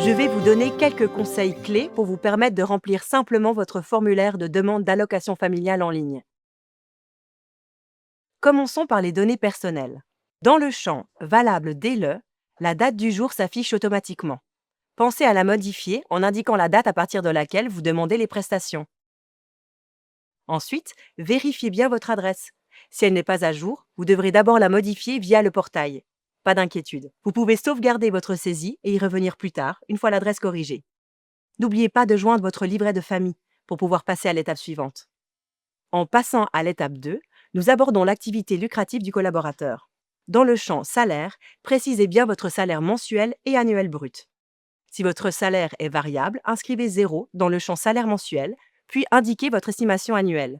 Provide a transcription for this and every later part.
Je vais vous donner quelques conseils clés pour vous permettre de remplir simplement votre formulaire de demande d'allocation familiale en ligne. Commençons par les données personnelles. Dans le champ Valable dès le, la date du jour s'affiche automatiquement. Pensez à la modifier en indiquant la date à partir de laquelle vous demandez les prestations. Ensuite, vérifiez bien votre adresse. Si elle n'est pas à jour, vous devrez d'abord la modifier via le portail. Pas d'inquiétude, vous pouvez sauvegarder votre saisie et y revenir plus tard, une fois l'adresse corrigée. N'oubliez pas de joindre votre livret de famille pour pouvoir passer à l'étape suivante. En passant à l'étape 2, nous abordons l'activité lucrative du collaborateur. Dans le champ Salaire, précisez bien votre salaire mensuel et annuel brut. Si votre salaire est variable, inscrivez 0 dans le champ Salaire mensuel, puis indiquez votre estimation annuelle.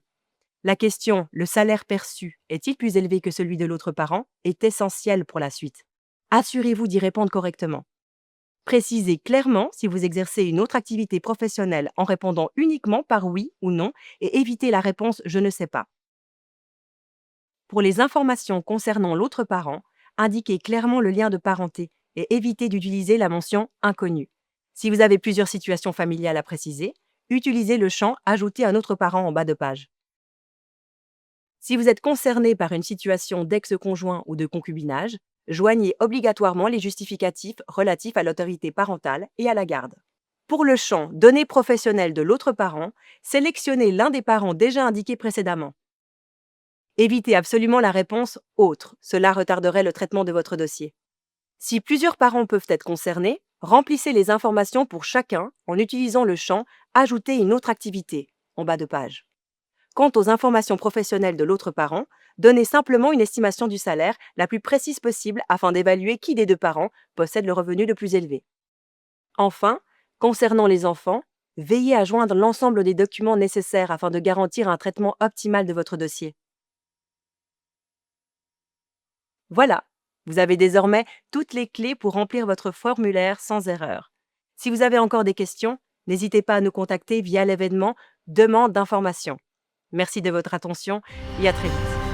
La question « Le salaire perçu est-il plus élevé que celui de l'autre parent ?» est essentielle pour la suite. Assurez-vous d'y répondre correctement. Précisez clairement si vous exercez une autre activité professionnelle en répondant uniquement par oui ou non et évitez la réponse « Je ne sais pas ». Pour les informations concernant l'autre parent, indiquez clairement le lien de parenté et évitez d'utiliser la mention « Inconnu ». Si vous avez plusieurs situations familiales à préciser, utilisez le champ « Ajouter un autre parent » en bas de page. Si vous êtes concerné par une situation d'ex-conjoint ou de concubinage, joignez obligatoirement les justificatifs relatifs à l'autorité parentale et à la garde. Pour le champ Données professionnelles de l'autre parent, sélectionnez l'un des parents déjà indiqués précédemment. Évitez absolument la réponse « Autre », cela retarderait le traitement de votre dossier. Si plusieurs parents peuvent être concernés, remplissez les informations pour chacun en utilisant le champ « Ajouter une autre activité » en bas de page. Quant aux informations professionnelles de l'autre parent, donnez simplement une estimation du salaire la plus précise possible afin d'évaluer qui des deux parents possède le revenu le plus élevé. Enfin, concernant les enfants, veillez à joindre l'ensemble des documents nécessaires afin de garantir un traitement optimal de votre dossier. Voilà, vous avez désormais toutes les clés pour remplir votre formulaire sans erreur. Si vous avez encore des questions, n'hésitez pas à nous contacter via l'événement Demande d'information. Merci de votre attention et à très vite.